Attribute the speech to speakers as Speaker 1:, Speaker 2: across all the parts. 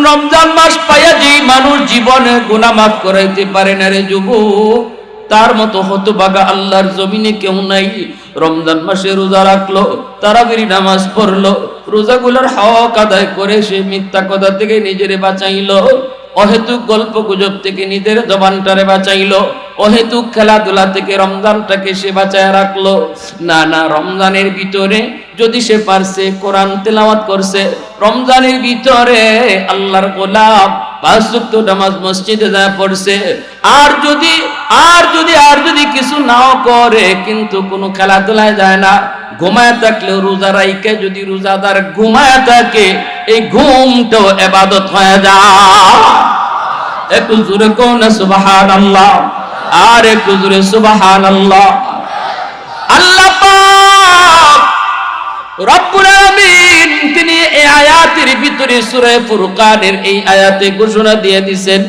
Speaker 1: রমজান মাস পাইয়া যেই মানুষ জীবনে গুনাহ মাফ করাইতে পারে না রে যুবক, তার মতো হতভাগা আল্লাহর জমিনে কেউ নাই। রমজান মাসে রোজা রাখলো, তারাবির নামাজ পড়লো, রোজাগুলোর হক আদায় করে সে মিথ্যা কথা থেকে নিজেরে বাঁচাইলো, অহেতুক গল্প গুজব থেকে নিজের জবানটারে বাঁচাইলো, অহেতুক খেলাধুলা থেকে রমজানটাকে সে বাঁচায় রাখলো। না না, রমজানের ভিতরে যদি সে পারছে কোরআন তেলাওয়াত করছে, রমজানের ভিতরে আল্লাহর গোলাম 5 ওয়াক্ত নামাজ মসজিদে যায় পড়ছে, আর যদি কিছু নাও করে কিন্তু কোনো খেলাধুলায় যায় না, ঘুমায় থাকলেও রোজা রাইকে যদি রোজাদার ঘুমায় থাকে, এই ঘুমটাও ইবাদত হয়ে যায়। একটু জোরে কোন সুবহানাল্লাহ, আর একটু জোরে সুবহানাল্লাহ। আল্লাহ পাক রব্বুল আলামিন তিনি এই আয়াতের ভিতরে সূরা ফুরকানের এই আয়াতে ঘোষণা দিয়ে দিয়েছেন,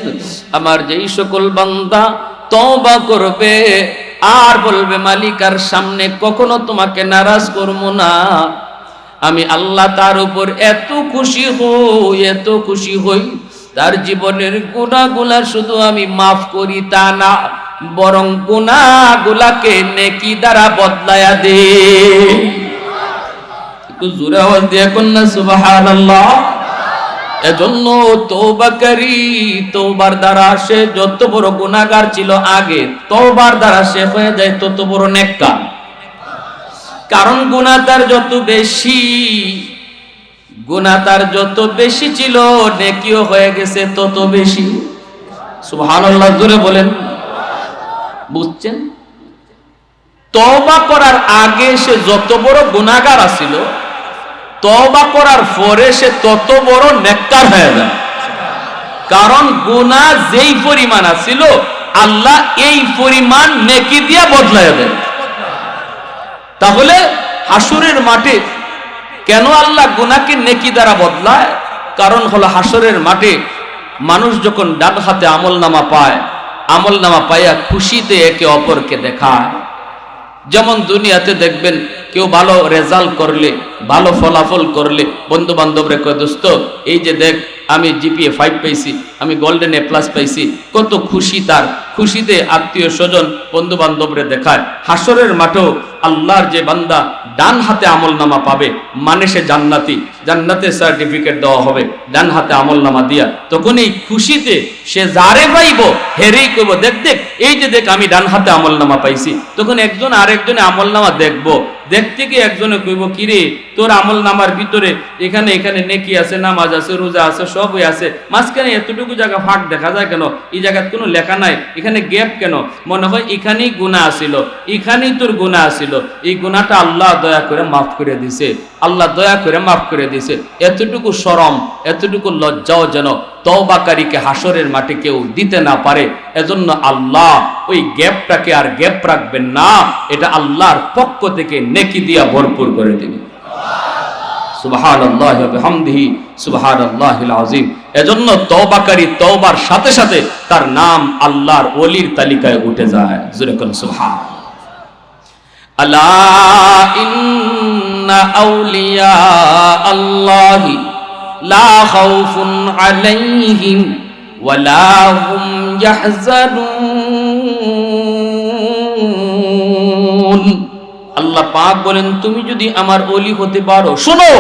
Speaker 1: আমার যেই সকল বান্দা তওবা করবে আর বলবে মালিকার সামনে কখনো তোমাকে নারাজ করব না, আমি আল্লাহ তার উপর এত খুশি হই, তার জীবনের গুনাহগুলো শুধু আমি মাফ করি তা না, বরং গুনাহগুলোকে নেকি দ্বারা বদলায়া দেই। একটু জোরে আওয়াজ দিয়ে কন্যা সুবহানাল্লাহ। এজন্য তওবাকারী, তওবার দ্বারা সে যত বড় গুনাহগার ছিল আগে, তওবার দ্বারা সে হয়ে যায় তত বড় নেককার। কারণ গুনাহ তার যত বেশি ছিল, নেকিও হয়ে গেছে তত বেশি। সুবহানাল্লাহ জোরে বলেন, বুঝছেন? তওবা করার আগে সে যত বড় গুনাহগার ছিল, তওবা করার পরে সে তত বড় নেককার হয়ে যায়। কারণ গুনাহ যেই পরিমাণ ছিল, আল্লাহ এই পরিমাণ নেকি দিয়ে বদলায় দেয়। তাহলে হাসরের মাঠে কেন আল্লাহ গুনাহকে নেকি দ্বারা বদলায়? কারণ হলো হাসরের মাঠে মানুষ যখন ডান হাতে আমলনামা পায়, আমলনামা পাইয়া খুশিতে একে অপরকে দেখায়। যেমন দুনিয়াতে দেখবেন কেউ ভালো রেজাল্ট করলে, ভালো ফলাফল করলে বন্ধু বান্ধবরে কয়, দোস্ত এই যে দেখ আমি জিপিএ 5 পাইছি, আমি গোল্ডেন A+ পাইছি, কত খুশি। তার খুশিতে আত্মীয় স্বজন বন্ধু বান্ধবরে দেখায়। হাসরের মাঠেও আল্লাহর যে বান্দা ডান হাতে আমলনামা পাবে, মানে সে জান্নাতি, জান্নাতের সার্টিফিকেট দেওয়া হবে ডান হাতে আমলনামা দিয়া, তখন এই খুশিতে সে যারে পাইব হেরেই কইব, দেখ দেখ এই যে দেখ আমি ডান হাতে আমলনামা পাইছি। তখন একজন আরেকজনে আমলনামা দেখবো, দেখতে কি একজনে কইব, কিরে তোর আমলনামার ভিতরে এখানে নেকি আছে, নামাজ আছে, রোজা আছে, সবই আছে, মাঝখানে এতটুকু জায়গা ফাঁক দেখা যায় কেন? এই জায়গায় কোনো লেখা নাই, এখানে গ্যাপ কেন? মনে হয় এখানেই গুনাহ আছিল, এখানেই তোর গুনাহ আছিল, এই গুনাহটা আল্লাহ দয়া করে মাফ করে দিছে, আল্লাহ দয়া করে মাফ করে দিছে। এতটুকু শরম, এতটুকু লজ্জাও যেন তওবাকারীকে হাসরের মাঠে কেউ দিতে না পারে। এজন্য আল্লাহ ওই গ্যাপটাকে আর গ্যাপ রাখবেন না, এটা আল্লাহর পক্ষ থেকে নেকি দিয়া ভরপুর করে দিবেন। সুবহানাল্লাহি ওয়া বিহামদিহি সুবহানাল্লাহিল আযীম। এজন্য তওবাকারী তওবার সাথে সাথে তার নাম আল্লাহর ওলির তালিকায় উঠে যায়। জোরে কোন সুবহান। আলা ইন্না আউলিয়া আল্লাহি লা খাউফুন আলাইহিম ওয়া লা হুম ইয়াহজানুন। আল্লাহ পাক বলেন, তুমি যদি আমার ওলি হতে পারো, শোনো,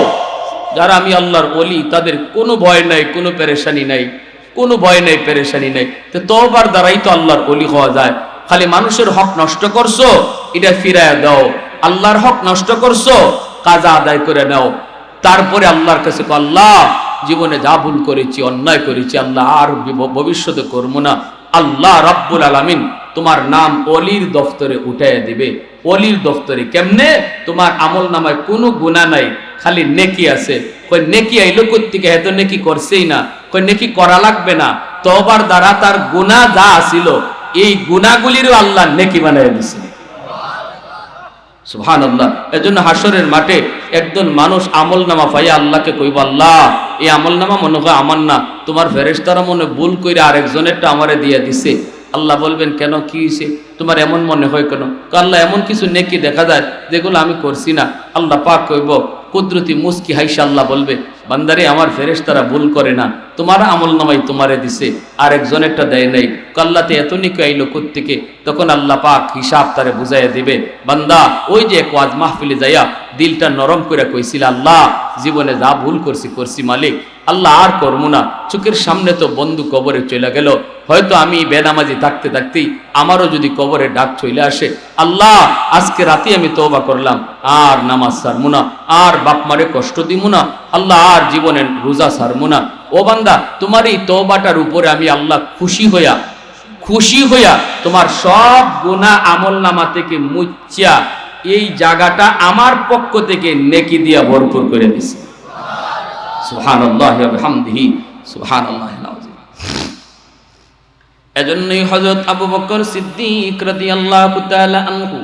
Speaker 1: যারা আমি আল্লাহর ওলি তাদের কোনো ভয় নাই, কোনো পেরেশানি নাই, কোনো ভয় নাই, পেরেশানি নাই। তো তওবার দ্বারাই তো আল্লাহর ওলি হওয়া যায়। খালি মানুষের হক নষ্ট করছো, এটা ফিরায় দাও। আল্লাহর হক নষ্ট করছো, কাজা আদায় করে নাও। তারপরে আল্লাহর কাছে আল্লাহ জীবনে যা ভুল করেছি, অন্যায় করেছি, আল্লাহ আর ভবিষ্যতে করবো না। আল্লাহ রাব্বুল আলামিন তোমার নাম ওলির দফতরে উঠাইয়া দিবে। ওলির দফতরে কেমনে? তোমার আমল নামায় কোনো গুনাহ নাই, খালি নেকি আছে। কই নেকি আইলো কোত্থেকে? এত নেকি করছেই না। কই নেকি করা লাগবে না, তওবার দ্বারা তার গুনাহ যা ছিল এই গুনাহগুলিরও আল্লাহ নেকি বানাইয়া দিয়েছে। সুবহানাল্লাহ। এজন্য হাসরের মাঠে একজন মানুষ আমলনামা পাইয়া আল্লাহকে কইব, আল্লাহ এই আমলনামা মনে হয় আমার না, তোমার ফেরেশতারা মনে ভুল কইরা আরেকজনেরটা আমারে দিয়া দিছে। আল্লাহ বলবেন, কেন, কি হয়েছে, তোমার এমন মনে হয় কেন? আল্লাহ এমন কিছু নেকি দেখা যায় যেগুলো আমি করছি না। আল্লাহ পাক কইব, কুদরতি মুস্কি হাইসা আল্লাহ বলবে, বান্দারে আমার ফেরেশতারা ভুল করে না, তোমার আমলনামাই তোমারে দিছে, আরেকজনেরটা দেয় নাই, কাল্লাতে এত নিকে আইলো কোত্থেকে? তখন আল্লাহ পাক হিসাব তারে বুঝাইয়া দিবে। বান্দা ওই যে এক ওয়াজ মাহফিলে যাইয়া দিলটা নরম করে কইছিল, আল্লাহ জীবনে যা ভুল করছি মালিক, আল্লাহ আর করবো না, চোখের সামনে তো বন্ধু কবরে চলে গেল, হয়তো আমি বেনামাজি থাকতে থাকতেই আমারও যদি কবরে ডাক চলে আসে, আল্লাহ আজকে রাতে আমি তওবা করলাম, আর নামাজ ছাড়বো না, আর বাপ মারে কষ্ট দিব না, আল্লাহ আর জীবনে রোজা ছাড়বো না। ও বান্দা, তোমার এই তওবাটার উপরে আমি আল্লাহ খুশি হইয়া তোমার সব গুনাহ আমলনামা থেকে মুচ্ছা এই জায়গাটা আমার পক্ষ থেকে নেকি দিয়া ভরপুর করে দিছি। সুবহানাল্লাহি ওয়া বিহামদিহি সুবহানাল্লাহিল আযীম। এজন্যই হযরত আবু বকর সিদ্দিক রাদিয়াল্লাহু তাআলা আনহু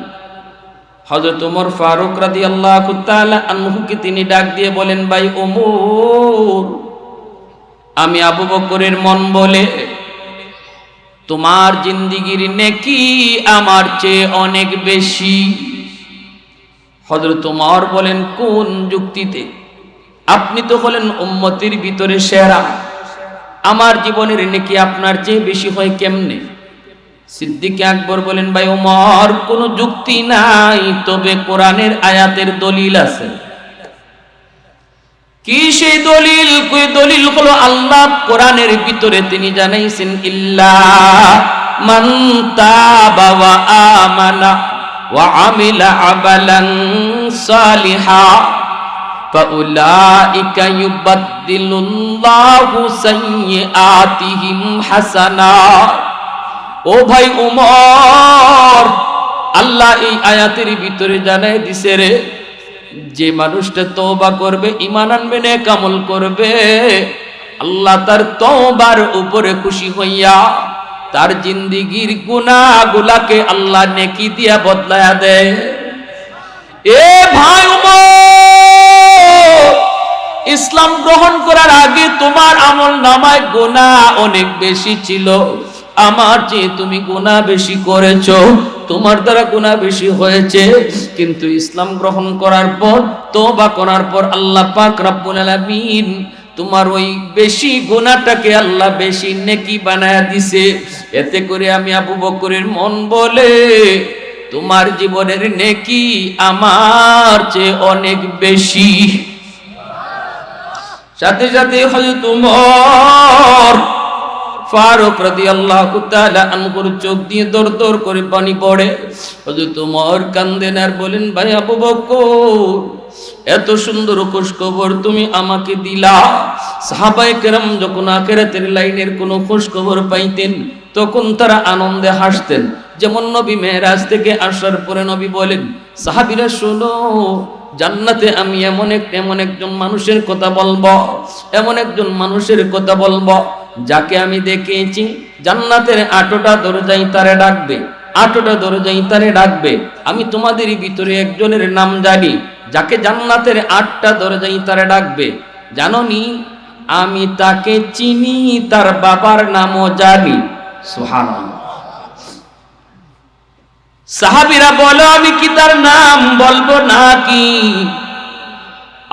Speaker 1: হযরত ওমর ফারুক রাদিয়াল্লাহু তাআলা আনহুকে তিনি ডাক দিয়ে বলেন, ভাই ওমর, আমি আবু বকরের মন বলে তোমার জিন্দেগীর নেকি আমার চেয়ে অনেক বেশি। হযরত ওমর বলেন, কোন যুক্তিতে? আপনি তো হলেন উম্মতের ভিতরে সেরা, আমার জীবনের নেকি আপনার চেয়ে বেশি হয় কেমনে? সিদ্দিক আকবর বলেন, ভাই ওমর, কোনো যুক্তি নাই, তবে কোরআনের আয়াতের দলিল আছে। কি সেই দলিল? কই দলিল হলো আল্লাহ কোরআনের ভিতরে তিনি জানাইছেন, ইল্লা মান তাবা ওয়া আমানা ওয়া আমিলা আমালান সালিহা ফাউলাইকা ইউবাদদিলুল্লাহু সাইয়্যাতিহিম হাসানাত। ও ভাই ওমর, আল্লাহ এই আয়াতের ভিতরে জানাই দিছে রে, যে মানুষটা তওবা করবে, ঈমান আনবে, নেক আমল করবে, আল্লাহ তার তওবার উপরে খুশি হইয়া তার জিন্দেগীর গুনাহগুলাকে আল্লাহ নেকি দিয়া বদলায়া দেয়। এ ভাই ওমর, ইসলাম গ্রহণ করার আগে তোমার আমল নামায় গুনাহ অনেক বেশি ছিল, আমার চেয়ে তুমি গুনাহ বেশি করেছো, তোমার দ্বারা গুনাহ বেশি হয়েছে, কিন্তু ইসলাম গ্রহণ করার পর, তওবা করার পর আল্লাহ পাক রব্বুল আলামিন তোমার ওই বেশি গুনাহটাকে আল্লাহ বেশি নেকি বানায়া দিছে। এতে করে আমি আবু বকরের মন বলে তোমার জীবনের নেকি আমার চেয়ে অনেক বেশি। সাথে সাথে হযরত ওমর ফারুক রাদিয়াল্লাহু তাআলা আনহুর চোখ দিয়ে দর করে পানি পড়ে। হযরত ওমর কান্দেন আর বলেন, ভাই আবু বকর, এত সুন্দর খোঁজখবর তুমি আমাকে দিলা। সাহাবায়ে কেরাম যখন আখিরাতের লাইনের কোনো খোঁজখবর পাইতেন তখন তারা আনন্দে হাসতেন। যেমন নবী মেরাজ থেকে আসার পরে নবী বলেন, সাহাবীরা শোনো, জান্নাতে আমি এমন একজন মানুষের কথা বলবো, এমন একজন মানুষের কথা বলবো যাকে আমি দেখেছি জান্নাতের 8টা দরজায় তারে ডাকবে, 8টা দরজায় তারে ডাকবে। আমি তোমাদের ভিতরে একজনের নাম জানি যাকে জান্নাতের 8টা দরজায় তারে ডাকবে। জানোনি? আমি তাকে চিনি, তার বাবার নামও জানি। সুবহানাল্লাহ। সাহাবীরা বলো, আমি কি তার নাম বলবো নাকি?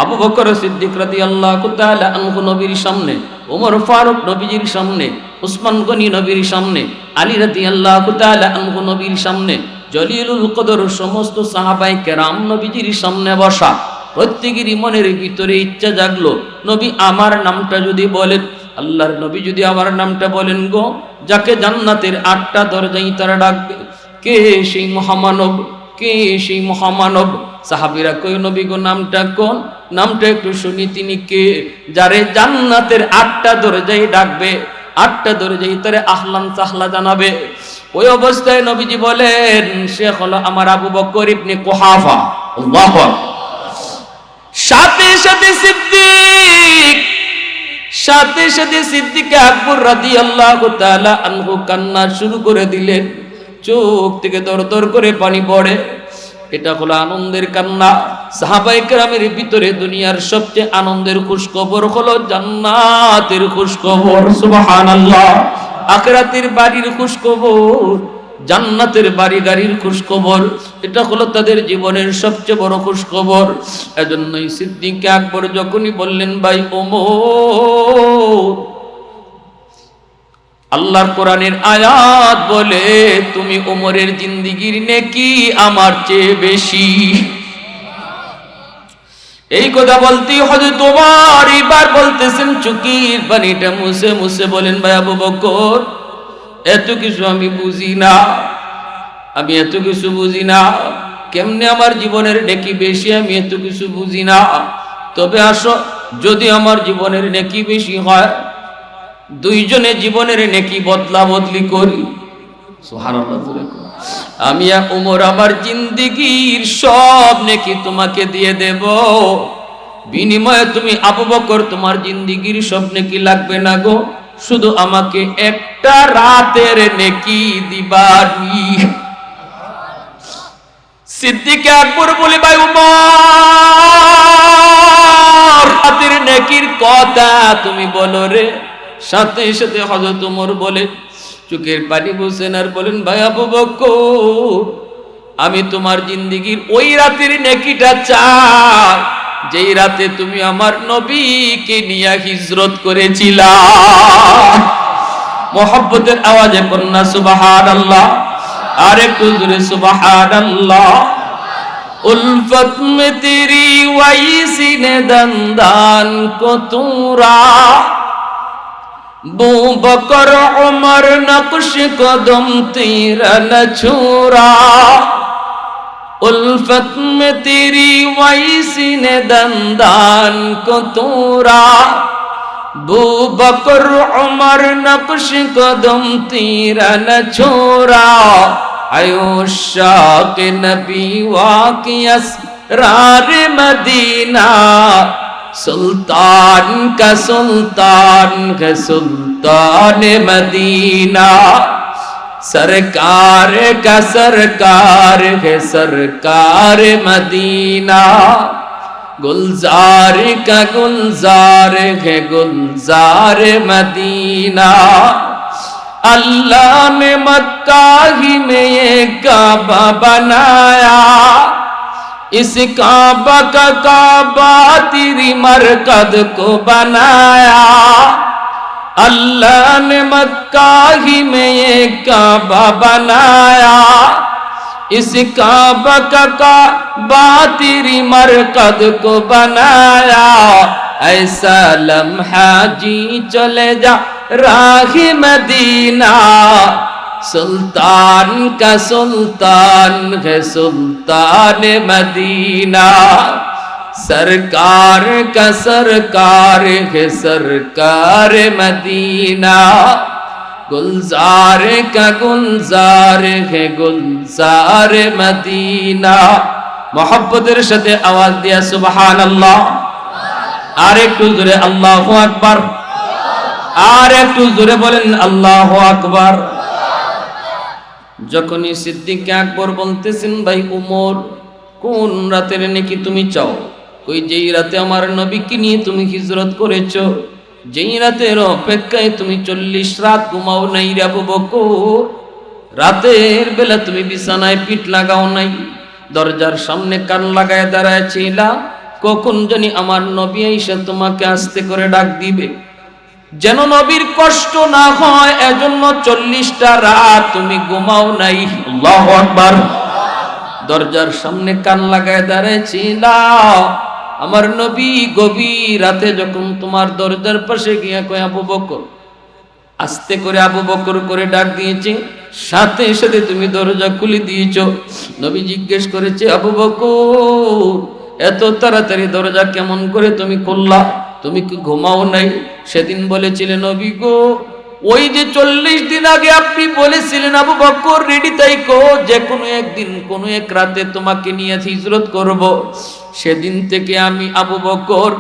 Speaker 1: আবু বকর সিদ্দিক রাদিয়াল্লাহু তাআলা আনহু নবীর সামনে, ওমর ফারুক নবীজির সামনে, উসমান গনি নবীর সামনে, আলী রাদিয়াল্লাহু তাআলা আনহু নবীর সামনে, জলিলুল কদর সমস্ত সাহাবায়ে কেরাম নবীজির সামনে বসা। প্রত্যেকেরই মনের ভিতরে ইচ্ছা জাগলো, নবী আমার নামটা যদি বলেন, আল্লাহর নবী যদি আমার নামটা বলেন গো, যাকে জান্নাতের 8টা দরজায় তারা ডাকবে, কে সেই মহামানব? কে সেই মহামানব? সাহাবীরা কই, নবী গো নামটা কোন? নামটা একটু শুনি, তিনি কে যারে জান্নাতের 8টা দরজায় ডাকবে, 8টা দরজায় তারে আহলান সাহলা জানাবে। ওই অবস্থায় নবীজি বলেন, সে হলো আমার আবু বকর ইবনে কুহাফা। আল্লাহু আকবার। সাথে সাথে সিদ্দিক আকবর রাদিয়াল্লাহু তাআলা আনহু কান্না শুরু করে দিলেন, চোখ থেকে দর করে পানি পড়ে। এটা হলো আনন্দের কান্না। সাহাবায়ে কেরামের ভিতরে দুনিয়ার সবচেয়ে আনন্দের খুশখবর হলো জান্নাতের খুশখবর। সুবহানাল্লাহ। আখিরাতের বাড়ির খুশখবর। জান্নাতের বাড়ি গাড়ির খুশখবর, এটা হলো তাদের জীবনের সবচেয়ে বড় খুশখবর। এজন্যই সিদ্দিক আকবর যখনই বললেন, ভাই ওমর, আল্লাহর কোরআনের আয়াত বলে তুমি ওমরের জিন্দেগীর নেকি আমার চেয়ে বেশি। এই কথা বলতেই হযরত ওমর এবার বলতেছেন, চুকির পানিটা মুছে মুছে বলেন, ভাই আবু বকর, এত কিছু আমি বুঝি না, আমি এত কিছু বুঝি না, কেমনে আমার জীবনের নেকি বেশি আমি এত কিছু বুঝি না। তবে আসো, যদি আমার জীবনের নেকি বেশি হয়, দুইজনে জীবনের নেকি বদলা বদলি করি। সুবহানাল্লাহ। আমি ওমর আমার জিন্দেগীর সব নেকি তোমাকে দিয়ে দেব, বিনিময়ে তুমি আবু বকর তোমার জিন্দেগীর সব নেকি লাগবে না গো, শুধু আমাকে একটা রাতের নেকি দিবানি। সিদ্দিক আকবর বলে, ভাই ওমর, রাতের নেকির কথা তুমি বলো রে। সাথে সাথে হযরত ওমর বলে, চোখের পানি মুছেন আর বলেন, ভাই আবু বকর, আমি তোমার জিন্দেগীর ওই রাতের নেকিটা চাই যেই রাতে তুমি আমার নবীকে নিয়ে হিজরত করেছিলা। মোহাব্বতের আওয়াজে কন্যা সুবহানাল্লাহ, আর একটু জোরে সুবহানাল্লাহ। উলফত মে তেরি ওয়াইসি নে দন্দান কো তুরা, बू बकर उमर नक्श कदम तेरा न छोड़ा, उल्फत में तेरी वैसी ने दंदान को तोड़ा, बू बकर उमर नक्श कदम तेरा न छोड़ा, आयो शाक नबी वाक़ियस रार मदीना, सुल्तान का सुल्तान है सुल्तान मदीना, सरकार का सरकार है सरकार मदीना, गुलजार का गुलजार है गुलजार मदीना। अल्लाह ने मक्का ही में ये काबा बनाया, इस काबा का काबा तेरी मरकद को बनाया, अल्लाह ने मक्का ही में ये काबा बनाया, इस काबा का काबा तेरी मरकद को बनाया, ऐसा लम्हा जी चले जा राही मदीना, सुल्तान का सुल्तान है सुल्तान मदीना, सरकार का सरकार है सरकार मदीना, गुलजार का गुलजार है गुलजार मदीना। मोहब्बतेर साथे आवाज दिया सुबहानाल्लाह, और एकटू जोरे अल्लाहु আকবার, और एकटू जोरे बोलेन अल्लाहु আকবার। যখনই সিদ্দিক আকবর বলতেছেন, ভাই ওমর, কোন রাতের নেকি তুমি চাও? কই যেই রাতে আমার নবীকে নিয়ে তুমি হিজরত করেছো, যেই রাতের অপেক্ষায় তুমি 40 রাত ঘুমাও নাই রে আবু বকর, রাতের বেলা তুমি বিছানায় পিঠ লাগাও নাই, দরজার সামনে কান লাগায় দাঁড়ায় ছিলা, কখন জানি আমার নবী আইসা তোমাকে আস্তে করে ডাক দিবে, যেন নবীর কষ্ট না হয়, এজন্য 40টা রাত তুমি ঘুমাও নাই। আল্লাহু আকবার। দরজার সামনে কান লাগায় দাঁড়াইছিলা, আমার নবী গভীর রাতে যখন তোমার দরজার পাশে গিয়া কয় আবু বকর, আস্তে করে আবু বকর করে ডাক দিয়েছে, সাথে সাথে তুমি দরজা খুলে দিয়েছো। নবী জিজ্ঞেস করেছে, আবু বকর, এত তাড়াতাড়ি দরজা কেমন করে তুমি খুললা? তুমি কি ঘুমাও নাই? সেদিন বলেছিলেন নবী গো, ওই যে 40 দিন আগে আপনি বলেছিলেন আবু বকর রেডি থাইকো, যে কোনো একদিন কোনো এক রাতে তোমাকে নিয়ে হিজরত করব, সেদিন থেকে আমি আবু বকর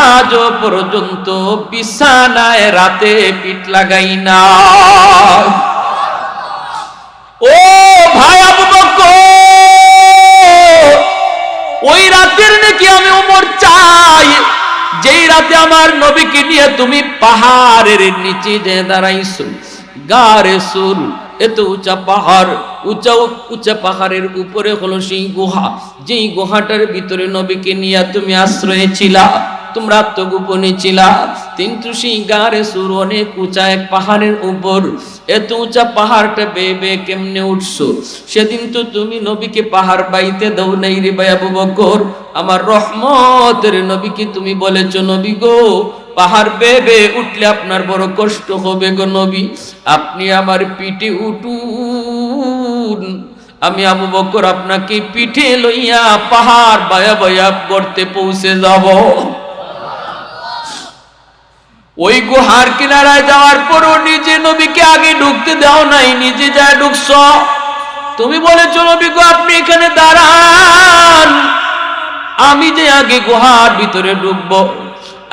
Speaker 1: আজও পর্যন্ত বিছানায় রাতে পিঠ লাগাই না। ও ভাই আবু বকর, ওই রাতের নাকি আমি ওমর চাই যেই রাতে আমার নবীকে নিয়ে তুমি পাহাড়ের নিচে যে দাঁড়াইছো, গারে সুর এত উঁচা পাহাড়, উঁচা পাহাড়ের উপরে হলো সেই গুহা, যেই গুহাটার ভিতরে নবীকে নিয়ে তুমি আশ্রয়ে ছিলা, তোমরা আত্মগোপনে ছিলা। কিন্তু সেই গারে সুর অনেক উঁচা এক পাহাড়ের উপর, এত উঁচা পাহাড়টা বেয়ে বেয়ে কেমনে উঠছো? সেদিন তো তুমি নবীকে পাহাড় বাইতে দাও নাই রে ভাই আবু বকর। আমার রহমতের নবীকে তুমি বলেছো, নবী গো পাহাড় বেয়ে বেয়ে উঠলে আপনার বড় কষ্ট হবে গো নবী, আপনি আমার পিঠে উঠুন, আমি আবু বকর আপনাকে পিঠে লইয়া পাহাড় বায়া বায়া গর্তে পৌঁছে যাব। ওই গুহার কিনারায় যাওয়ার পরও নিজে নবীকে আগে ঢুকতে দাও নাই, নিজে যায় ঢুকছ। তুমি বলেছো নবী গো আপনি এখানে দাঁড়ান, আমি যে আগে গুহার ভিতরে ঢুকবো,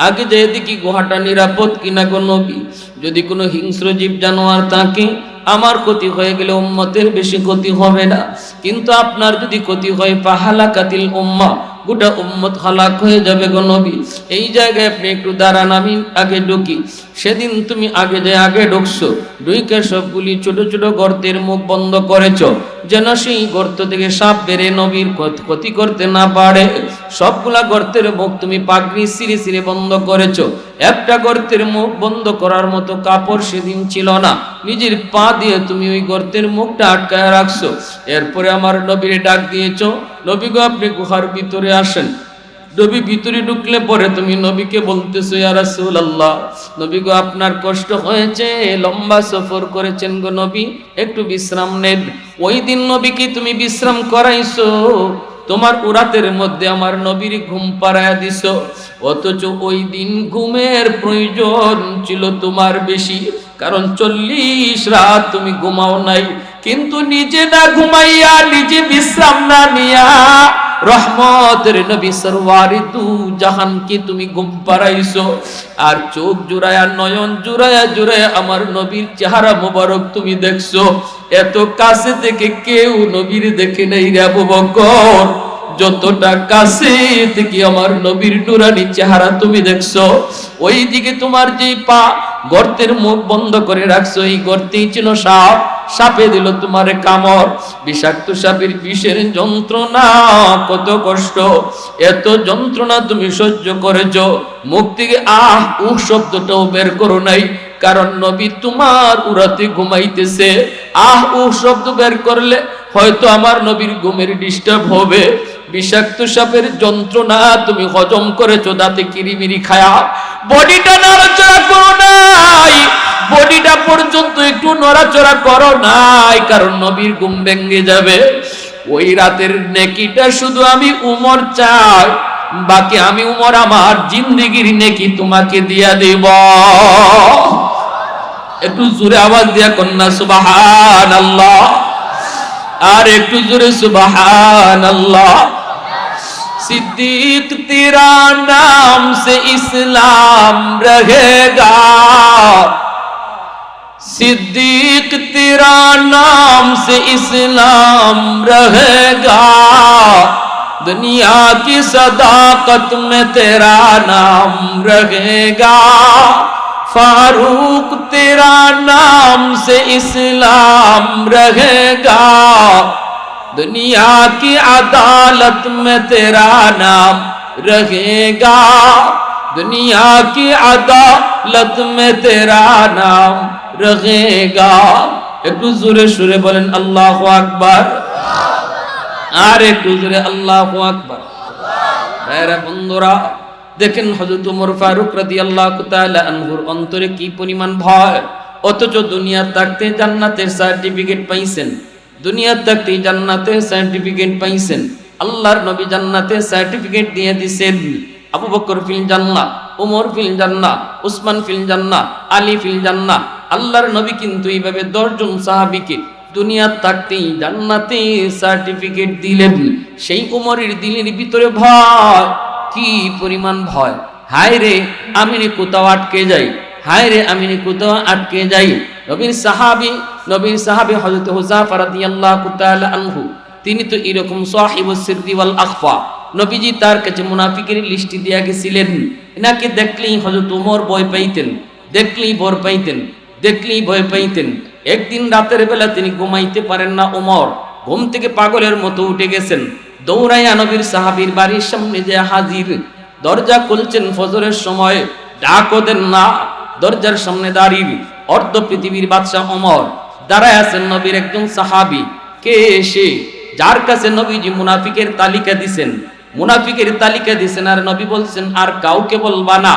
Speaker 1: আগে যে দেখি গুহাটা নিরাপদ কিনা গো নবী। যদি কোনো হিংস্র জীব জানোয়ার থাকে, আমার ক্ষতি হয়ে গেলে উম্মতের বেশি ক্ষতি হবে না, কিন্তু আপনার যদি ক্ষতি হয় ফাহালাকাতিল উম্মাহ, গোটা উম্মত হালাক হয়ে যাবে গো নবী। এই জায়গায় আপনি একটু দাঁড়ান, আমি আগে ঢুকি। সেদিন তুমি আগে যে আগে ঢুকছো, ঢুকে সবগুলি ছোট ছোট গর্তের মুখ বন্ধ করেছো, যেন সেই গর্ত থেকে সাপ বেড়ে নবীর ক্ষতি করতে না পারে। সবগুলা গর্তের মুখ তুমি পাগড়ি সিরে সিরে বন্ধ করেছো। একটা গর্তের মুখ বন্ধ করার মতো কাপড় সেদিন ছিল না, নিজের পা দিয়ে তুমি ওই গর্তের মুখটা আটকায় রাখছো। এরপরে আমার নবীরে ডাক দিয়েছো, নবী গো আপনি গুহার ভিতরে আসেন। নবী ভিতরে ঢুকলে পরে তুমি নবীকে বলতেছো, ইয়া রাসূলুল্লাহ, নবী গো আপনার কষ্ট হয়েছে, লম্বা সফর করেছেন গো নবী, একটু বিশ্রাম নেন। ওই দিন নবীকে তুমি বিশ্রাম করাইছো, তোমার উরাতের মধ্যে আমার নবীর ঘুম পাড়ায়া দিছো, অথচ ওই দিন ঘুমের প্রয়োজন ছিল তোমার বেশি, কারণ 40 রাত তুমি ঘুমাও নাই। কিন্তু নিজে না ঘুমাইয়া, নিজে বিশ্রাম না নিয়া রহমতের নবী সরওয়ারে দু জাহানকে তুমি ঘুম পাড়াইছো। আর চোখ জুড়ায়া, নয়ন জুড়ায়া জুড়ায়া আমার নবীর চেহারা মোবারক তুমি দেখছো। এত কাছে থেকে কেউ নবীর দেখে নাই রে আবু বকর, যতটা কাছে থেকে আমার নবীর নুরানি চেহারা তুমি দেখছো। ওই দিকে তোমার যে পা গর্তের মুখ বন্ধ করে রাখছো, এই গর্তেই ছিল সাপ, সাপে দিল তোমার কামড়, বিষাক্ত সাপের বিষের যন্ত্রণা, কত কষ্ট, এত যন্ত্রণা তুমি সহ্য করেছো। মুখ থেকে আহ উহ শব্দটাও বের করো নাই, কারণ নবী তোমার উরাতে ঘুমাইতেছে। আহ উহ শব্দ বের করলে হয়তো আমার নবীর ঘুমের ডিস্টার্ব হবে। বিষাক্ত সাপের যন্ত্রণা তুমি হজম করেছো দাঁতে কিরিমিরি খায়া, বডিটা নড়াচড়া করো নাই, বডিটা পর্যন্ত একটু নড়াচড়া করো নাই, কারণ নবীর ঘুম ভেঙে যাবে। ওই রাতের নেকিটা শুধু আমি উমর চাই, বাকি আমি উমর আমার জিন্দেগির নেকি তোমাকে দিয়া দেব। একটু জোরে আওয়াজ দিয়া কন্যা সুবহানাল্লাহ, আর একটু জোরে সুবহানাল্লাহ। सिद्दीक तेरा नाम से इस्लाम रहेगा, सिद्दीक तेरा नाम से इस्लाम रहेगा, दुनिया की सदाकत में तेरा नाम रहेगा, फारूक तेरा नाम से इस्लाम रहेगा, दुनिया की अदालत में तेरा नाम रहेगा, दुनिया की अदालत में तेरा नाम रहेगा। একটু জোরে সুরে বলেন আল্লাহু আকবার, আর একটু জোরে আল্লাহু আকবার। ভাইরা বন্ধুরা, দেখেন হযরত ওমর ফারুক রাদিয়াল্লাহু তাআলা আনহুর অন্তরে কি পরিমাণ ভয়, অথচ দুনিয়া থাকতে জান্নাতের সার্টিফিকেট পাইছেন, দুনিয়া থাকতে জান্নাতের সার্টিফিকেট পাইছেন। আল্লাহর নবী জান্নাতের সার্টিফিকেট দিয়ে দিয়েছেন, আবু বকর ফিল জান্নাহ, ওমর ফিল জান্নাহ, উসমান ফিল জান্নাহ, আলী ফিল জান্নাহ। আল্লাহর নবী কিন্তু এইভাবে 10 জন সাহাবীকে দুনিয়া থাকতেই জান্নাতের সার্টিফিকেট দিলেন। সেই ওমরের দিলের ভিতরে ভয়, কি পরিমাণ ভয়, হায় রে আমি কোথাও আটকে যাই, হায় রে আমি কোথাও আটকে যাই। নবীর সাহাবী হযরত হুযায়ফা রাদিয়াল্লাহু তাআলা আনহু, তিনি তো এরকম সাহিবুস সিররি ওয়াল আখফা, নবীজি তার কাছে মুনাফিকের লিস্টি দিয়া গেছিলেন। এনাকে দেখলেই হযরত ওমর ভয় পাইতেন, দেখলেই ভয় পাইতেন, দেখলেই ভয় পাইতেন। একদিন রাতের বেলা তিনি ঘুমাইতে পারেন না, ওমর ঘুম থেকে পাগলের মতো উঠে গেছেন, দৌড়াইয়া নবীর সাহাবীর বাড়ির সামনে যে হাজির। দরজা খুলছেন ফজরের সময়, ডাকও দেন না, দরজার সামনে দাঁড়িয়ে অর্ধ পৃথিবীর বাদশাহ ওমর দাঁড়ায় আছেন। নবীর একজন সাহাবী, কে সে? যার কাছে নবীজি মুনাফিকের তালিকা দিছেন, মুনাফিকের তালিকা দিছেন, আর নবী বলছেন আর কাউকে বলবা না।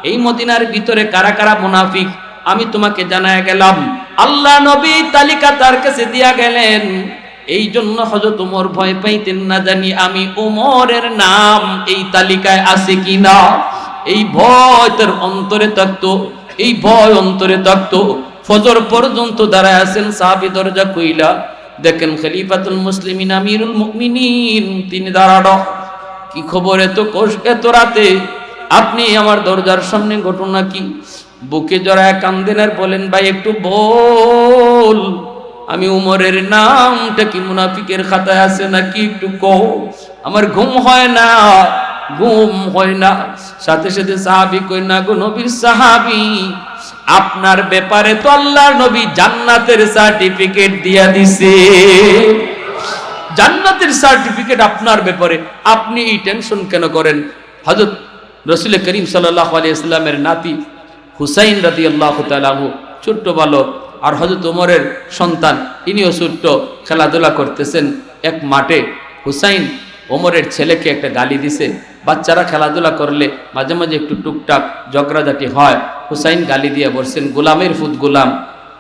Speaker 1: এই মদিনার ভিতরে কারা কারা মুনাফিক আমি তোমাকে জানায় গেলাম। আল্লাহ নবী তালিকা তার কাছে দিয়া গেলেন। এই জন্য হযরত ওমর ভয় পাইতেন, না জানি আমি ওমরের নাম এই তালিকায় আছে কিনা। এই ভয় তার অন্তরে থাকতো, এই ভয় অন্তরে থাকতো। ফজর পর্যন্ত দাঁড়ায় আছেন সাহাবী, দরজা কইলা দেখেন খলিফাতুল মুসলিমিন আমিরুল মুমিনিন তিনি দাঁড়ানো। কি খবর এত এত রাতে আপনি আমার দরজার সামনে, ঘটনা কি? বুকে জড়ায় কান্দেন আর বলেন ভাই একটু বল, আমি উমরের নামটা কি মুনাফিকের খাতায় আছে নাকি একটু কও, আমার ঘুম হয় না, ঘুম হয় না। সাথে সাথে সাহাবী কই না গো নবীর সাহাবী, আপনার ব্যাপারে তো আল্লাহর নবী জান্নাতের সার্টিফিকেট দিয়া দিছে, জান্নাতের সার্টিফিকেট আপনার ব্যাপারে, আপনি এই টেনশন কেন করেন? হযরত রাসূল করিম সাল্লাল্লাহু আলাইহি ওয়াসাল্লামের নাতি হুসাইন রাদিয়াল্লাহু তাআলা আনহু ছোট্ট বালক, আর হযরত ওমরের সন্তান ইনিও ছোট্ট, খেলাধুলা করতেছেন এক মাঠে। হুসাইন ওমরের ছেলেকে একটা গালি দিছে। বাচ্চারা খেলাধুলা করলে মাঝে মাঝে একটু টুকটাক ঝগড়াঝাটি হয়। হুসাইন গালি দিয়ে বলছেন গোলামের ফুত গোলাম।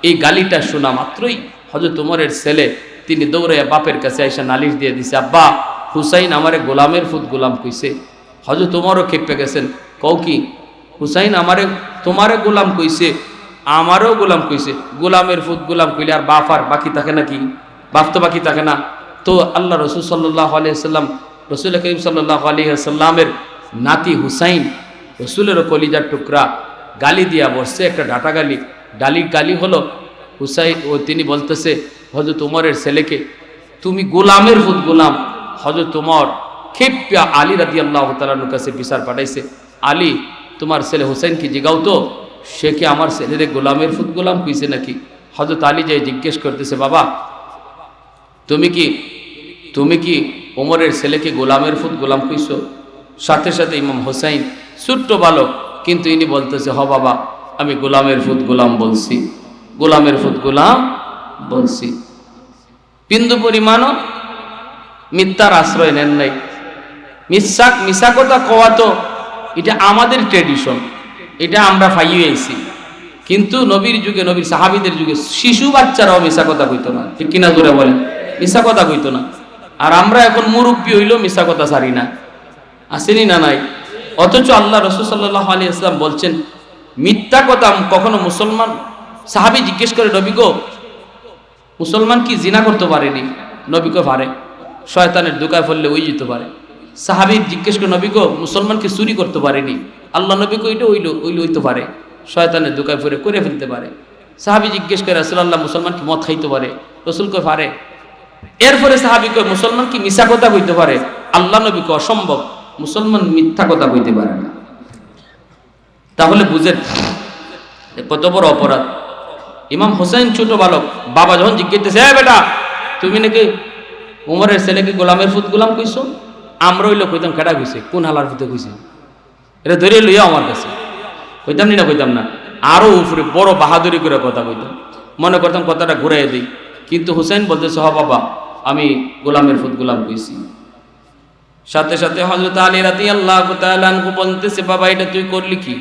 Speaker 1: এই গালিটা শোনা মাত্রই হযরত ওমরের ছেলে তিনি দৌড়াইয়া বাপের কাছে এসে নালিশ দিয়ে দিছে, আব্বা হুসাইন আমারে গোলামের ফুত গোলাম কইছে। হযরত ওমরও খেপে গেছেন, কও কি? হুসাইন আমারে তোমারে গোলাম কইছে, আমারও গোলাম কইছে। গোলামের ফুত গোলাম কইলে আর বাপ আর বাকি থাকে নাকি? বাপ তো বাকি থাকে না। তো আল্লাহ রসুল সাল্লাল্লাহু আলাইহি ওয়াসাল্লাম, রসুল করিম সাল্লাল্লাহু আলাইহি ওয়াসাল্লামের নাতি হুসাইন, রসুলেরও কলিজার টুকরা, গালি দিয়া বসছে একটা ডাটা গালি। গালি হলো হুসাইন, ও তিনি বলতেছে হযরত ওমরের ছেলেকে, তুমি গোলামের ফুত গোলাম। হযরত ওমর খেপিয়া আলী রাদিয়াল্লাহু তাআলার কাছে বিচার পাঠাইছে, আলী তোমার ছেলে হুসাইনকে জিগাও তো, সে কি আমার ছেলেরে গোলামের ফুত গোলাম কইছে নাকি? হযরত আলী যাই জিজ্ঞেস করতেছে, বাবা তুমি কি ওমরের ছেলেকে গোলামের ফুত গোলাম কইছো? সাথে সাথে ইমাম হুসাইন ছোট্ট বালক, কিন্তু ইনি বলতেছে, হ বাবা আমি গোলামের ফুত গোলাম বলছি, গোলামের ফুত গোলাম বলছি। বিন্দু পরিমাণও মিথ্যার আশ্রয় নেন নাই। মিথ্যা কথা কওয়া তো এটা আমাদের ট্রেডিশন, এটা আমরা পাইয়ে আইছি। কিন্তু নবীর যুগে, নবীর সাহাবীদের যুগে শিশু বাচ্চারাও মিথ্যা কথা কইতো না, ঠিক কিনা জোরে বলেন? মিথ্যা কথা কইতো না। আর আমরা এখন মুরব্বী হইলেও মিথ্যা কথা ছাড়ি না, আসেনি না নাই? অথচ আল্লাহ রাসূল সাল্লাল্লাহু আলাইহি ওয়াসাল্লাম বলছেন মিথ্যা কথা কখনো মুসলমান। সাহাবী জিজ্ঞেস করে, নবী গো মুসলমান কি জিনা করতে পারেনি? নবী কো পারে, শয়তানের ধোঁকায় পড়লে ওই যেতে পারে। সাহাবী জিজ্ঞেস করে, নবী গো মুসলমান কি চুরি করতে পারেনি? আল্লাহ নবী কো এটা হইতে পারে, শয়তানের ধোঁকায় পড়ে করে ফেলতে পারে। সাহাবী জিজ্ঞেস করে, রাসূলুল্লাহ মুসলমান কি মদ খাইতে পারে? রাসূল কো পারে। এরপরে সাহাবী কয়, মুসলমান কি মিথ্যা কথা কইতে পারে? আল্লাহ নবী কয় অসম্ভব, মুসলমান মিথ্যা কথা কইতে পারে না। তাহলে বুঝেন কত বড় অপরাধ। ইমাম হুসাইন ছোট বালক, বাবা যখন জিজ্ঞেসতেছে, এ বেটা তুমি নাকি উমরের ছেলেকে গোলামের ফুত গোলাম কইছো? আমরা হইলো কইতাম কেডা কইছে, কোন হালার ফুতে কইছে, এটা ধরে লইয়া আমার কাছে কইতাম না, কইতাম না, আরো উপরে বড় বাহাদুরি করে কথা কইতাম, মনে করতাম কথাটা ঘুরাই দিই। কিন্তু হুসাইন বলতেছে, হ বাবা আমি গোলামের ফুত গোলাম কইছি। সাথে সাথে হযরত আলী রাদিয়াল্লাহু তাআলা আনহু বলতেছে, বাবা এটা তুই করলি কি?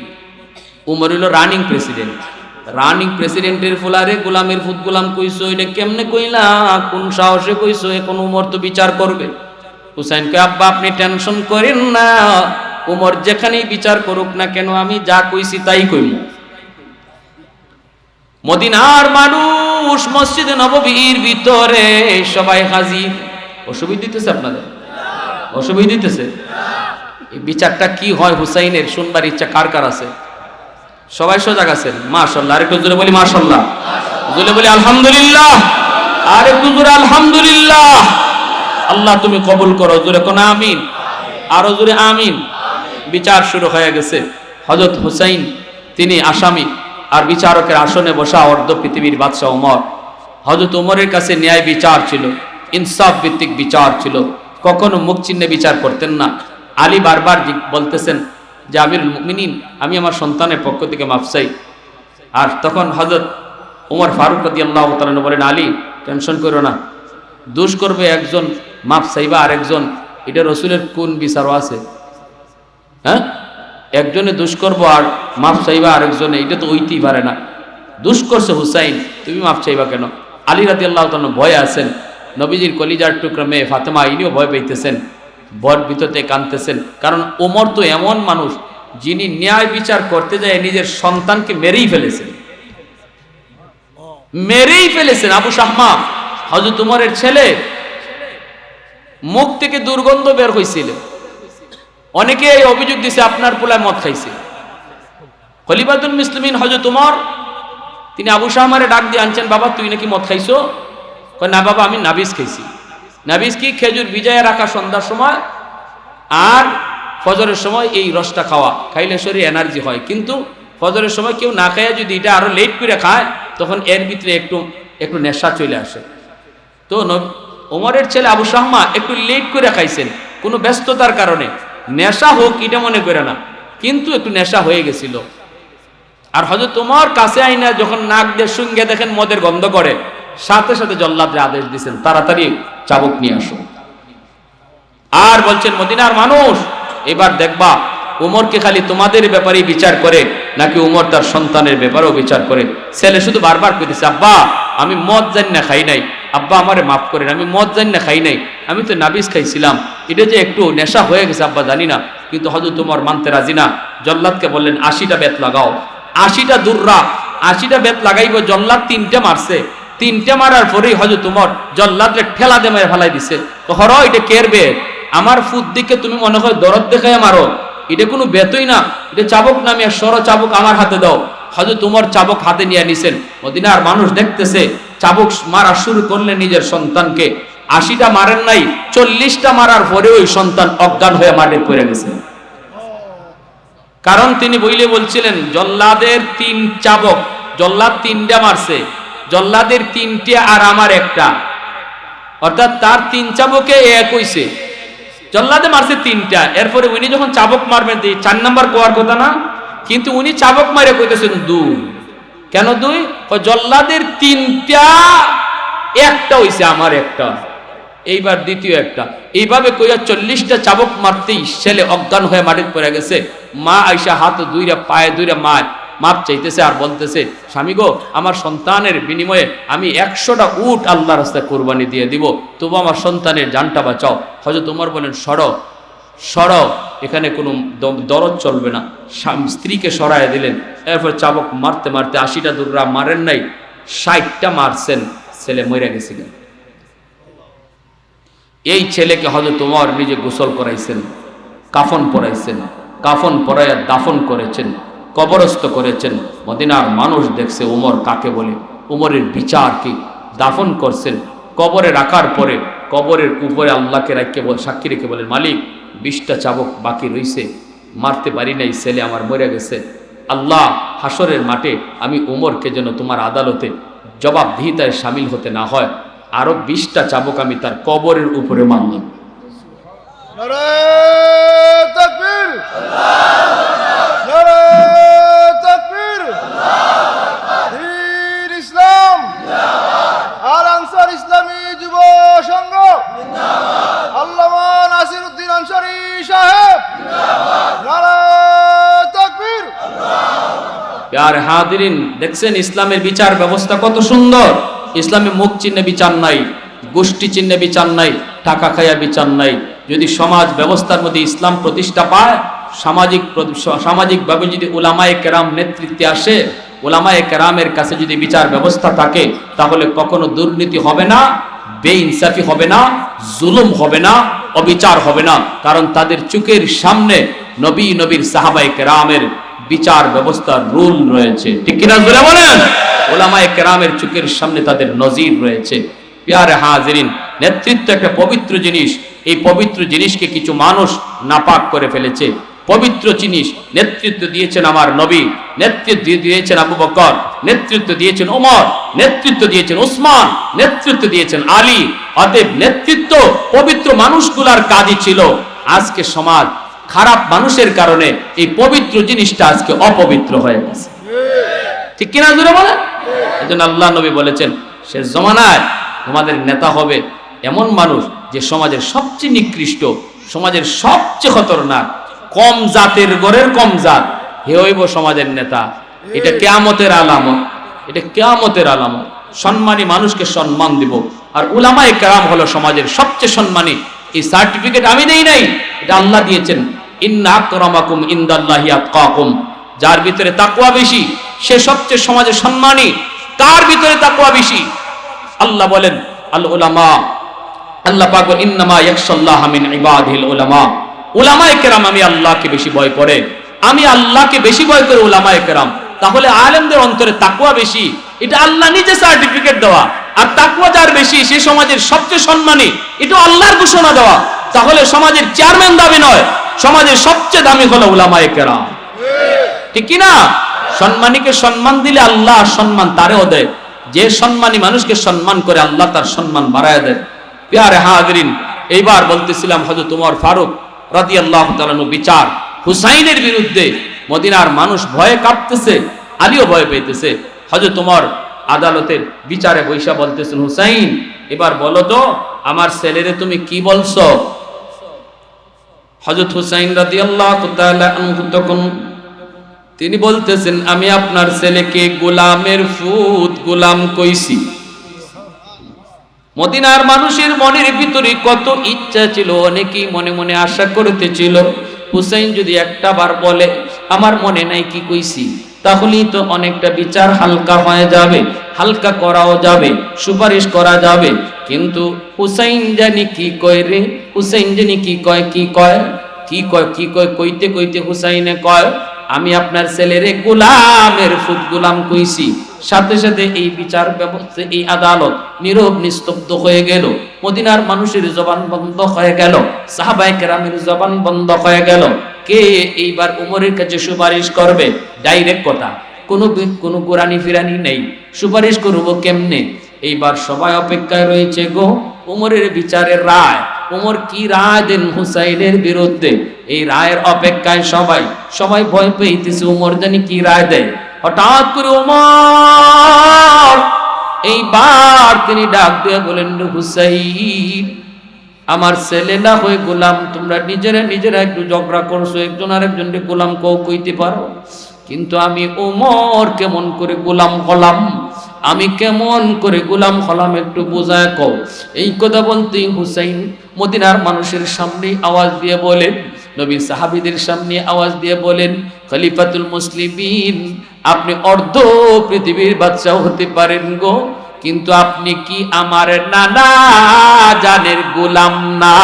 Speaker 1: উমর হইল রানিং প্রেসিডেন্ট, রানিং প্রেসিডেন্টের ফুলারে গোলামের ফুত গোলাম কইছো, এটা কেমনে কইলা, কোন সাহসে কইছো? এখন উমর তো বিচার করবে। হুসাইন কয়, আব্বা আপনি টেনশন করেন না, উমর যেখানেই বিচার করুক না কেন আমি যা কইছি তাই কইব। মদিনার মানুষ মসজিদে নববীর ভিতরে সবাই হাজির। অসুবিধা দিতেছে আপনাদের? অসুবিধা দিতেছে? এই বিচারটা কি হয় হুসাইনের শুনবার ইচ্ছা কার কার আছে? সবাই সজাগ আছেন? মাশাআল্লাহ। আরেকটু জোরে বলি মাশাআল্লাহ, জোরে বলি আলহামদুলিল্লাহ, আরেকটু জোরে আলহামদুলিল্লাহ। আল্লাহ তুমি কবুল করো, জোরে কোন আমিন, আরো জোরে আমিন। বিচার শুরু হয়ে গেছে। হযরত হুসাইন তিনি আসামি, আর বিচারকের আসনে বসা অর্ধ পৃথিবীর বাদশাহ ওমর। হযরত ওমরের কাছে ন্যায় বিচার ছিল, ইনসাফ ভিত্তিক বিচার ছিল, কখনো মুখ চিহ্নে বিচার করতেন না। আলী বারবার বলতেছেন যে আমিরুল মুমিনিন, আমি আমার সন্তানের পক্ষ থেকে মাফ চাই। আর তখন হযরত ওমর ফারুক রাদিয়াল্লাহু তাআলা বলেন, আলী টেনশন করো না, দোষ করবে একজন, মাফ চাইবা আরেকজন, এটা রসুলের কোন বিচারও আছে? হ্যাঁ, একজনে দোষ করবো আর মাফ চাইবা আরেকজনে, এটা তো হইতেই পারে না। দোষ করছে হুসাইন, তুমি মাফ চাইবা কেন? আলী রাদিয়াল্লাহু তাআলা ভয়ে আছেন, নবীজির কলিজার টুকরা মেয়ে ফাতেমা ইনিও ভয় পাইতেছেন, ভর ভিতরতে কাঁদতেছেন। কারণ ওমর তো এমন মানুষ যিনি ন্যায় বিচার করতে যায় নিজের সন্তানকে মেরেই ফেলেছেন, আবু শাহমা হযরত ওমরের ছেলে, মুখ থেকে দুর্গন্ধ বের হয়েছিল। অনেকে এই অভিযোগ দিছে আপনার পোলায় মদ খাইছে। খলিফাতুল মুসলিমিন হযরত ওমর তিনি আবু শাহমারে ডাক দিয়ে আনছেন, বাবা তুই নাকি মদ খাইছো? কয় না বাবা, আমি নাবিজ খাইছি। নাবিজ কি? খেজুর ভিজায় রাখা সন্ধ্যার সময় আর ফজরের সময় এই রসটা খাওয়া, খাইলে শরীরে এনার্জি হয়। কিন্তু ফজরের সময় কেউ না খাইয়া যদি এটা আরো লেট করে খায় তখন এর ভিতরে একটু নেশা চলে আসে। তো ওমরের ছেলে আবু শাহমা একটু লেট করে খাইছেন, কোনো ব্যস্ততার কারণে, নেশা হোক এটা মনে করে না, কিন্তু একটু নেশা হয়ে গেছিল। আর হযরত ওমর কাছে আইনা যখন নাক দিয়ে শুঙ্গে দেখেন মদের গন্ধ করে, সাথে সাথে জল্লাদরে আদেশ দিয়েছেন, তাড়াতাড়ি চাবুক নিয়ে আসো। আর বলছেন, মদিনার মানুষ, এবার দেখবা উমরকে খালি তোমাদের ব্যাপারেই বিচার করে নাকি উমর তার সন্তানের ব্যাপারেও বিচার করে। ছেলে শুধু বারবার কইতেছে, আব্বা আমি মদ জানি না খাই নাই, আব্বা আমারে মাফ করেন, আমি মদ জানি না খাই নাই, আমি তো নাবিজ খাইছিলাম, এটা যে একটু নেশা হয়ে গেছে আব্বা জানি না। কিন্তু হযরত ওমর মানতে রাজি না। জল্লাদকে বললেন 80টা বেত লাগাও, 80টা দুর্রা, 80টা বেত লাগাইব। জল্লাদ 3টে মারছে, 3টে মারার পরেই হযরত ওমর জল্লাদরে ঠেলা দিয়ে মেরে ফেলাই দিছে। তো হর এটা কের বেত? আমার ফুট দিকে তুমি মনে হয় দরদ দেখায় মারো, এটা কোনো বেতই না, এটা চাবুক নামিয়ে সর, চাবুক আমার হাতে দাও। হযরত ওমর চাবুক হাতে নিয়ে নিছেন। মদিনার মানুষ দেখতেছে, চাবুক মারা শুরু করলেন নিজের সন্তানকে। 80টা মারেন নাই, 40টা মারার পরে ওই সন্তান অজ্ঞান হয়ে মাঠে পড়ে গেছে। কারণ তিনি বলছিলেন জল্লাদের 3 চাবুক, জল্লাদ 3টা মারছে, জল্লাদের 3টে আর আমার একটা, অর্থাৎ তার 3 চাবুকে এক হইছে, জল্লাদে মারছে 3টা। এরপরে উনি যখন চাবুক মারবেন 4 নাম্বার কোয়ার কথা না, কিন্তু উনি চাবুক মারে কইতেছেন 2। কেন 2? জল্লাদের 3টা, একটা হইছে আমার একটা, এইবার দ্বিতীয় একটা। এইভাবে কইয়া 40টা চাবুক মারতেই ছেলে অজ্ঞান হয়ে মাটিতে পড়ে গেছে। মা আইসা হাত দুইরা পায়ে দুইরা মাপ চাইতেছে আর বলতেছে, স্বামী গো, আমার সন্তানের বিনিময়ে আমি 100টা উট আল্লাহর রাস্তায় কুরবানি দিয়ে দিব, তবু আমার সন্তানের জানটা বাঁচাও। হযরত ওমর বলেন, সরো, এখানে কোনো দরদ চলবে না। স্ত্রীকে সরায় দিলেন। এরপর চাবুক মারতে মারতে 80টা দুর্রা মারেন নাই, 60টা মারছেন, ছেলে মরে গেছে। এই ছেলেকে হযরত ওমর নিজে গোসল করাইছেন, কাফন পরাইছেন, কাফন পরাইয়া দাফন করেছেন, কবরস্থ করেছেন। মদিনার মানুষ দেখছে ওমর কাকে বলে, ওমরের বিচার কি। দাফন করছেন, কবরে রাখার পরে কবরের উপরে আল্লাহকে সাক্ষী রেখে বলেন, মালিক 20টা চাবুক বাকি রইছে, মারতে পারি নাই, ছেলে আমার মরে গেছে। আল্লাহ, হাসরের মাঠে আমি ওমরকে যেন তোমার আদালতে জবাবদিহিতায় সামিল হতে না হয়, আরো 20টা চাবুক আমি তার কবরের উপরে মারলাম।
Speaker 2: ইসলামী যুব সংঘ আল্লামা নাসিরউদ্দিন আনসারী সাহেব, নারায়ে তাকবীর।
Speaker 1: প্যারে হাজিরিন, দেখছেন ইসলামের বিচার ব্যবস্থা কত সুন্দর। ইসলামে মুখ চিহ্নে বিচার নাই, গোষ্ঠী চিহ্নে বিচার নাই, টাকা খাইয়া বিচার নাই। যদি সমাজ ব্যবস্থার মধ্যে ইসলাম প্রতিষ্ঠা পায়, সামাজিকভাবে যদি উলামায়ে কেরাম নেতৃত্বে আসে, উলামায়ে কেরামের কাছে যদি বিচার ব্যবস্থা থাকে, তাহলে কখনো দুর্নীতি হবে না, বেইনসাফি হবে না, জুলুম হবে না, অবিচার হবে না। কারণ তাদের চোখের সামনে নবীর সাহাবায়ে কেরামের বিচার ব্যবস্থার রুল রয়েছে। ঠিক কিনা জোরে বলেন? উলামায়ে কেরামের চোখের সামনে তাদের নজির রয়েছে। প্যারে হাজিরিন, নেতৃত্ব একটা পবিত্র জিনিস। এই পবিত্র জিনিসকে কিছু মানুষ নাপাক করে ফেলেছে। পবিত্র জিনিস নেতৃত্ব দিয়েছেন আমার নবী, নেতৃত্ব দিয়েছেন আবু বকর, নেতৃত্ব দিয়েছেন ওমর, নেতৃত্ব দিয়েছেন উসমান, নেতৃত্ব দিয়েছেন আলী। অতএব নেতৃত্ব পবিত্র মানুষগুলার কাজই ছিল। আজকে সমাজ খারাপ মানুষের কারণে এই পবিত্র জিনিসটা আজকে অপবিত্র হয়ে গেছে, ঠিক কিনা জোরে বলে? এজন্য আল্লাহ নবী বলেছেন শেষ জমানায় তোমাদের নেতা হবে এমন মানুষ যে সমাজের সবচেয়ে নিকৃষ্ট, সমাজের সবচেয়ে খতরনাক, কম জাতের গড়ের কম জাত, হে হইব সমাজের নেতা। এটা কিয়ামতের আলামত, এটা কিয়ামতের আলামত। সম্মানী মানুষকে সম্মান দিব, আর উলামায়ে কেরাম হলো সমাজের সবচেয়ে সম্মানী। এই সার্টিফিকেট আমি দেই নাই, এটা আল্লাহ দিয়েছেন। ইন্না আকরামাকুম ইনদাল্লাহি আতকাকুম, যার ভিতরে তাকওয়া বেশি সে সবচেয়ে সমাজের সম্মানী। কার ভিতরে তাকওয়া বেশি? আল্লাহ বলেন আল উলামা, আল্লাহ পাক বলেন ইন্নামা ইয়াখশাল্লাহা মিন ইবাদিল উলামা। উলামায়ে কেরাম আমি আল্লাহকে বেশি ভয় করে, আমি আল্লাহকে বেশি ভয় করে উলামায়ে কেরাম। তাহলে আলেমদের অন্তরে তাকওয়া বেশি, এটা আল্লাহ নিজে সার্টিফিকেট দেওয়া। আর তাকওয়া যার বেশি সে সমাজের সবচেয়ে সম্মানী, এটা আল্লাহর ঘোষণা দেওয়া। তাহলে সমাজের চেয়ারম্যান দাবি নয়, সমাজের সবচেয়ে দামি হলো উলামায়ে কেরাম, ঠিক কি না? সম্মানীকে সম্মান দিলে আল্লাহ সম্মান তারেও দেয়। যে সম্মানী মানুষকে সম্মান করে আল্লাহ তার সম্মান বাড়ায় দেয়। প্যারে হাজরিন, এইবার বলতেছিলাম হযরত ওমর ফারুক রাদিয়াল্লাহু তাআলা বিচার হুসাইনের বিরুদ্ধে মদিনার মানুষ ভয়ে কাঁপতেছে, আলীও ভয় পেতেছে। হযরত ওমর আদালতের বিচারে বৈশা বলতেছেন হুসাইন এবার বলো তো আমার ছেলেরে তুমি কি বলছো? হযরত হুসাইন রাদিয়াল্লাহু তাআলা আনহু তখন তিনি বলতেছেন আমি আপনার ছেলেকে গোলামের ফুত গোলাম কইছি। মদিনার মানুষের মনের ভিতরে কত ইচ্ছা ছিল, অনেকেই মনে মনে আশা করতেছিল হুসাইন যদি একটা বার বলে আমার মনে নাই কি কইছি, তাহলেই তো অনেকটা বিচার হালকা হয়ে যাবে, হালকা করাও যাবে, সুপারিশ করা যাবে। কিন্তু হুসাইন জানি কি কয় রে, হুসাইন জানি কি কয়, কি কয়, কি কয়, কি কয়, কইতে কইতে হুসাইনে কয় আমি আপনার ছেলেরে গোলামের ফুত গোলাম কইছি। সাথে সাথে এই বিচার ব্যবস্থা, এই আদালত নীরব নিস্তব্ধ হয়ে গেল। মদিনার মানুষের জবান বন্ধ হয়ে গেল, সাহাবায়ে কেরামের জবান বন্ধ হয়ে গেল। কে এইবার ওমরের কাছে সুপারিশ করবে? ডাইরেক্ট কথা, কোনো কোরআনি ফিরানি নেই। সুপারিশ করব কেমনে? এইবার সবাই অপেক্ষায় রয়েছে গো ওমরের বিচারের রায়। ওমর কি রায় দেন হুসাইনের বিরুদ্ধে, এই রায়ের অপেক্ষায় সবাই ভয় পেয়েছে ওমর জানি কি রায় দেয়। হঠাৎ করে ওমর এইবার তিনি ডাক দিয়ে বলেন হুসাইন আমার ছেলে না হয়ে গোলাম, তোমরা নিজেরা একটু ঝগড়া করছো, একজন আরেকজনকে গোলাম কইতে পারো, কিন্তু আমি ওমর কেমন করে গোলাম হলাম, আমি কেমন করে গোলাম হলাম একটু বোঝায় কও। এই কথা বলতেই হুসাইন মদিনার মানুষের সামনে আওয়াজ দিয়ে বলেন, নবী সাহাবীদের সামনে আওয়াজ দিয়ে বলেন খলিফাতুল মুসলিমিন আপনি অর্ধ পৃথিবীর বাদশা হতে পারেন গো, কিন্তু আপনি কি আমার নানা জানের গোলাম না?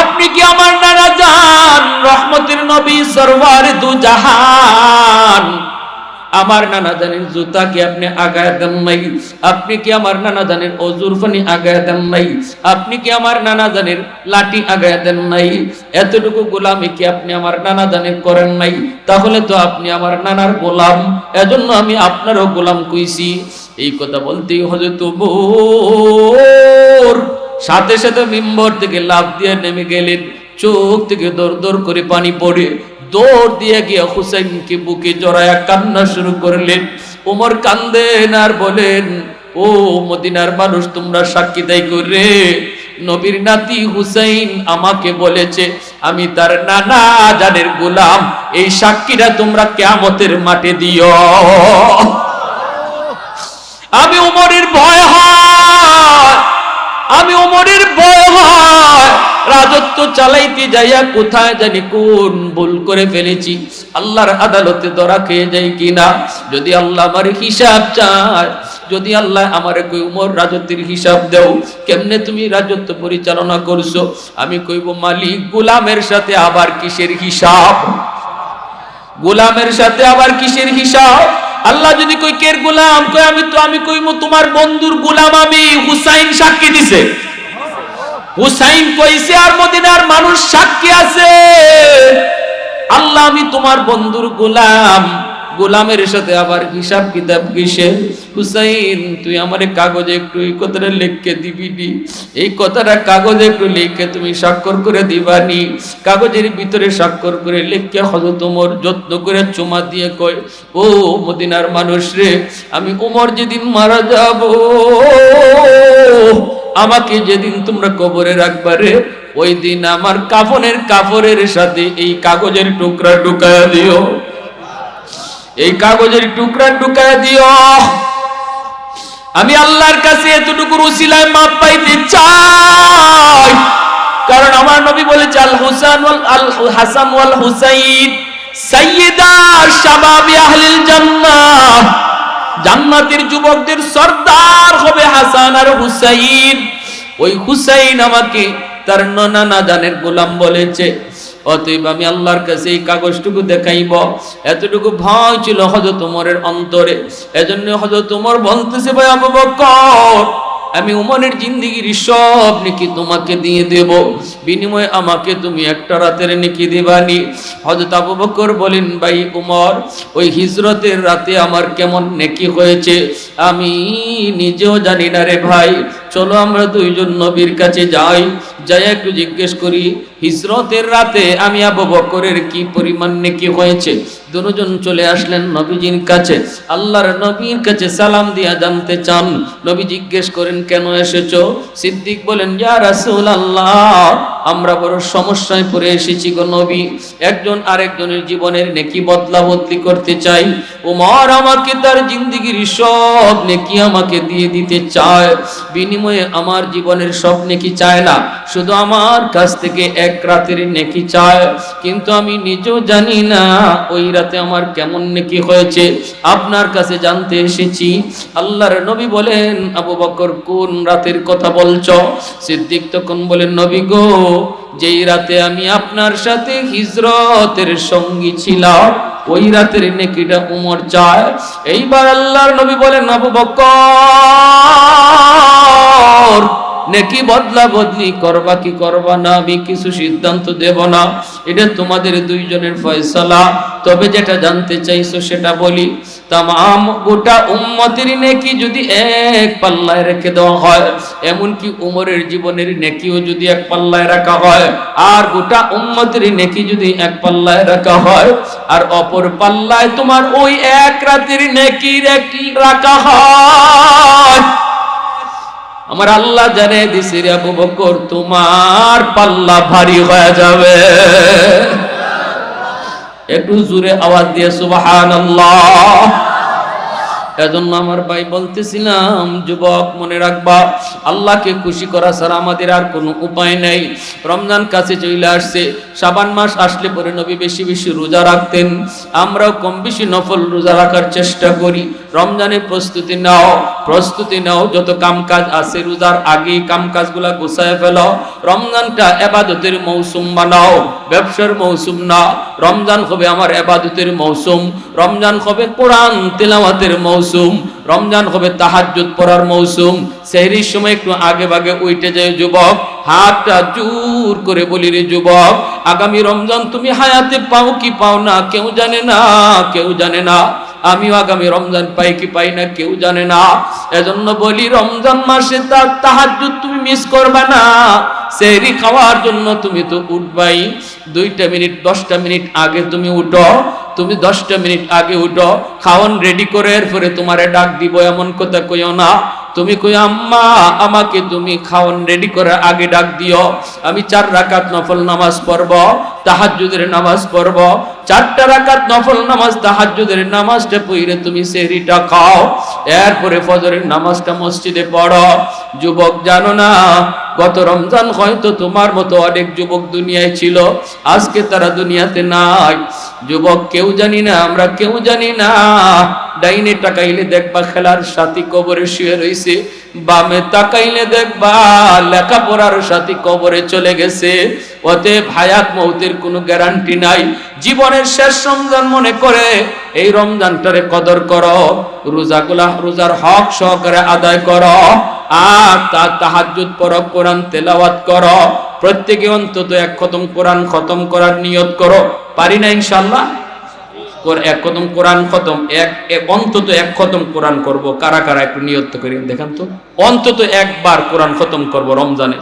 Speaker 1: আপনি কি আমার নানা জান রহমতের নবী সরওয়ার দু জাহান, আমার নানা জানের জুতা কি আপনি আগায় দেন নাই? আপনি কি আমার নানা জানের অজুর পানি আগায় দেন নাই? আপনি কি আমার নানা জানের লাঠি আগায় দেন নাই? এতটুকু গোলামি কি আপনি আমার নানা জানের করেন নাই? তাহলে তো আপনি আমার নানার গোলাম, এজন্য আমি আপনারও গোলাম কইছি। এই কথা বলতেই হযরত ওমর সাথে সাথে মিম্বর থেকে লাফ দিয়ে নেমে গেলেন, চোখ থেকে দর দর করে পানি পড়ে দৌড় দিয়ে গিয়ে হুসাইনকে বুকে জড়ায়া কান্না শুরু করলেন। ওমর কান্দেন আর বলেন ও মদিনার মানুষ তোমরা সাক্ষী দায় করে নবীর নাতি হুসাইন আমাকে বলেছে আমি তার নানা জানের গোলাম, এই সাক্ষীটা তোমরা কিয়ামতের মাঠে দিও। আমি ওমরের ভয় হয়, আমি ওমরের ভয় হয় রাজত্ব চালাইতে যাইয়া কোথায় জানি কোন ভুল করে ফেলেছি, আল্লাহর আদালতে ধরা খেয়ে যাই কিনা। যদি আল্লাহ আমার হিসাব চায়, যদি আল্লাহ আমার কই উমর রাজত্বের হিসাব দেও, কেমনে তুমি রাজত্ব পরিচালনা করছো? আমি কইব মালিক গোলামের সাথে আবার কিসের হিসাব, গোলামের সাথে আবার কিসের হিসাব? আল্লাহ যদি কই কের গোলাম, কই আমি কইব তোমার বন্ধুর গোলাম আমি, হুসাইন সাক্ষী দিছে। হুসাইন কইছে আর মদিনার মানুষ সাক্ষী আছে, আল্লাহ আমি তোমার বন্ধুর গোলাম, গোলামের সাথে আবার হিসাব কিতাব কিসে? হুসাইন তুই আমারে কাগজে একটু এই কথাটা লিখে দিবিনি, এই কথাটা কাগজে একটু লিখে তুমি স্বাক্ষর করে দিবানি। কাগজের ভিতরে স্বাক্ষর করে লিখে হযরত ওমর যত্ন করে চুমা দিয়ে কয়, ও মদিনার মানুষ রে, আমি ওমর যেদিন মারা যাব, আমাকে যেদিন তোমরা কবরে রাখবা রে, ওই দিন আমার কাফনের কাপড়ের সাথে এই কাগজের টুকরা ঢুকায়া দিও, এই কাগজের টুকরা ঢুকায়া দিও। আমি আল্লাহর কাছে এতটুকু উসিলায় মাপ পাইতে চাই, কারণ আমার নবী বলেছে আল হাসান ওয়াল হুসাইন সাইয়্যিদা শাবাবি আহলিল জান্নাহ, জান্নাতের যুবকদের সরদার হবে হাসান আর হুসাইন। ওই হুসাইন আমাকে তার নানা জানের গোলাম বলেছে, অতএব আমি আল্লাহর কাছে এই কাগজটুকু দেখাইব। এতটুকু ভয় ছিল হযরত ওমরের অন্তরে, এজন্য হযরত ওমর বলতেছে, ভাই আবু বকর, আমি ওমরের জিন্দেগির সব নেকি তোমাকে দিয়ে দেব, বিনিময়ে আমাকে তুমি একটা রাতের নেকি দিবানি। হযরত আবু বকর বলেন, ভাই ওমর, ওই হিজরতের রাতে আমার কেমন নেকি হয়েছে আমি নিজেও জানি না রে ভাই, চলো আমরা দুইজন নবীর কাছে যাই, যাই একটু জিজ্ঞেস করি হিজরতের রাতে আমি আবু বকরের কি পরিমাণ নেকি হয়েছে। দুজন চলে আসলেন নবীজির কাছে, আল্লাহর নবীর কাছে সালাম দিয়া জানতে চান। নবী জিজ্ঞেস করেন, কেন এসেছো? সিদ্দিক বলেন, ইয়া রাসূলুল্লাহ, আমরা বড় সমস্যায় পড়ে এসেছি গো নবী, একজন আরেকজনের জীবনের নেকি বদলা বদলি করতে চাই। ওমর আমাকে তার জিন্দেগির সব নেকি আমাকে দিয়ে দিতে চায়, বিনিময়ে আমার জীবনের সব নেকি চায় না, শুধু আমার কাছ থেকে এক রাতের নেকি চায়। কিন্তু আমি নিজেও জানি না ওই রাতে আমার কেমন নেকি হয়েছে, আপনার কাছে জানতে এসেছি। আল্লাহর নবী বলেন, আবু বকর কোন রাতের কথা বলছো? সিদ্দিক তখন বলেন, নবী গো, যেই রাতে আমি আপনার সাথে হিজরতের সঙ্গী ছিলাম, ওই রাতের নেকিটা উমর চায়। এইবার আল্লাহর নবী বলেন, আবু বকর, নেকি বদলা বদলি করবা কি করবা না আমি কিছু সিদ্ধান্ত দেব না, এটা তোমাদের দুইজনের ফয়সালা। তবে যেটা জানতে চাইছো সেটা বলি, তামাম গোটা উম্মতের নেকি যদি এক পাল্লায় রেখে দেওয়া হয়, এমনকি উমরের জীবনের নেকিও যদি এক পাল্লায় রাখা হয়, আর গোটা উম্মতের নেকি যদি এক পাল্লায় রাখা হয়, আর অপর পাল্লায় তোমার ওই এক রাতের নেকি রাখা হয়, আমার আল্লাহ জানে দিছে রে আবু বকর, তোমার পাল্লা ভারী হয়ে যাবে। একটু জোরে আওয়াজ দিয়ে সুবহানাল্লাহ। এজন্য আমার ভাই বলতেছিলাম, যুবক মনে রাখবা, আল্লাহকে খুশি করা ছাড়া আমাদের আর কোনো উপায় নেই। রমজান কাছে চলে আসছে, শাবান মাস আসলে পরে নবী বেশি বেশি রোজা রাখতেন, আমরাও কম বেশি নফল রোজা রাখার চেষ্টা করি। রমজানের প্রস্তুতি নাও, যত কামকাজ আছে রোজার আগেই কামকাজগুলা গোছায় ফেলো। রমজানটা ইবাদতের মৌসুম বানাও, ব্যবসার মৌসুম না। রমজান হবে আমার ইবাদতের মৌসুম, রমজান হবে কোরআন তেলাওয়াতের মৌসুম, রমজান হবে তাহাজ্জুদ পড়ার মৌসুম। সেহরির সময় একটু আগে ভাগে উঠে যায় যুবক, হাতটা জোর করে বলি রে যুবক, আগামী রমজান তুমি হায়াতে পাও কি পাও না কেউ জানে না, আমিও আগামী রমজান পাই কি পাই না কেউ জানে না। এজন্য বলি, রমজান মাসে তার তাহাজ্জুদ তুমি মিস করবা না। সেহরি খাওয়ার জন্য তুমি তো উঠবাই, 2টা মিনিট 10টা মিনিট আগে তুমি উঠো, তুমি 10টা মিনিট আগে উঠো, খাওয়ান রেডি করে এরপরে তোমারে ডাক দিব এমন কথা কইও না। তুমি কই, আম্মা আমাকে তুমি খাওয়ান রেডি করে আগে ডাক দিও, আমি 4 রাকাত নফল নামাজ পড়ব, তাহাজ্জুদের নামাজ পড়ব, 4টা রাকাত নফল নামাজ তাহাজ্জুদের নামাজটা পড়ে তুমি সেহরিটা খাও, এরপরে ফজরের নামাজটা মসজিদে পড়ো। যুবক জানো না, গত রমজান হয়তো তোমার মতো অনেক যুবক দুনিয়ায় ছিল, আজকে তারা দুনিয়াতে নাই। যুবক কেউ জানি না, আমরা কেউ জানি না, ডাইনে তাকাইলে দেখবা খেলার সাথী কবরে শুয়ে রইছে, বামে তাকাইলে দেখবা লেখাপড়ার সাথী কবরে চলে গেছে। অতএব হায়াত মৌতের কোনো গ্যারান্টি নাই। জীবনের শেষ রমজান মনে করে এই রমজানটারে কদর করো, রোজার হক সহকারে আদায় করো। আর তাহাজ্জুদ পড়ো, কোরআন তেলাওয়াত করো, প্রত্যেকে অন্তত এক খতম কোরআন খতম করার নিয়ত করো। পারি না ইনশাআল্লাহ? এক খতম কোরআন খতম, অন্তত এক খতম কোরআন করব। কারা কারা একটু নিয়ত করি দেখেন তো, অন্তত একবার কোরআন খতম করব রমজানে।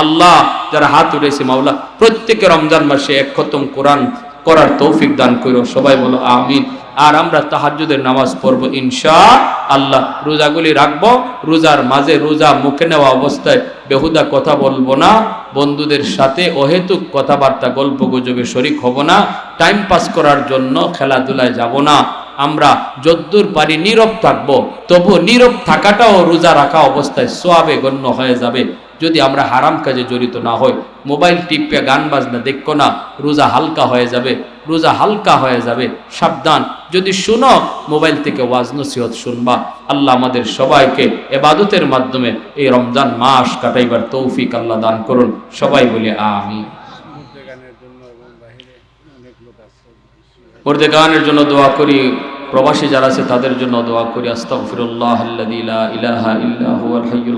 Speaker 1: আল্লাহ যারা হাত উঠেছে মাওলা প্রত্যেকে রমজান মাসে এক খতম কোরআন করার তৌফিক দান করো, সবাই বলো আমিন। আর আমরা তাহাজ্জুদের নামাজ পড়বো ইনশাআল্লাহ, রোজাগুলি রাখবো, রোজার মাঝে রোজা মুখে নেওয়া অবস্থায় বেহুদা কথা বলবো না, বন্ধুদের সাথে অহেতুক কথাবার্তা গল্প গুজবে শরিক হব না, টাইম পাস করার জন্য খেলাধুলায় যাব না। আমরা যদ্দূর পারি নীরব থাকবো, তবু নীরব থাকাটাও রোজা রাখা অবস্থায় সওয়াবে গণ্য হয়ে যাবে যদি আমরা হারাম কাজে জড়িত না হই। মোবাইল টিপে গান বাজনা দেখো না, রোজা হালকা হয়ে যাবে, রোজা হালকা হয়ে যাবে। সাবধান, যদি শুনো মোবাইল থেকে ওয়াজ নসিহত শুনবা। আল্লাহ আমাদের সবাইকে ইবাদতের মাধ্যমে এই রমজান মাস কাটাইবার তৌফিক আল্লাহ দান করুন, সবাই বলি আমিন। মুর্দে গানের জন্য দোয়া করি, প্রবাসী যারা আছে তাদের জন্য দোয়া করি। আস্তাগফিরুল্লাহ আল্লাযী লা ইলাহা ইল্লা হুয়াল হাইয়ুল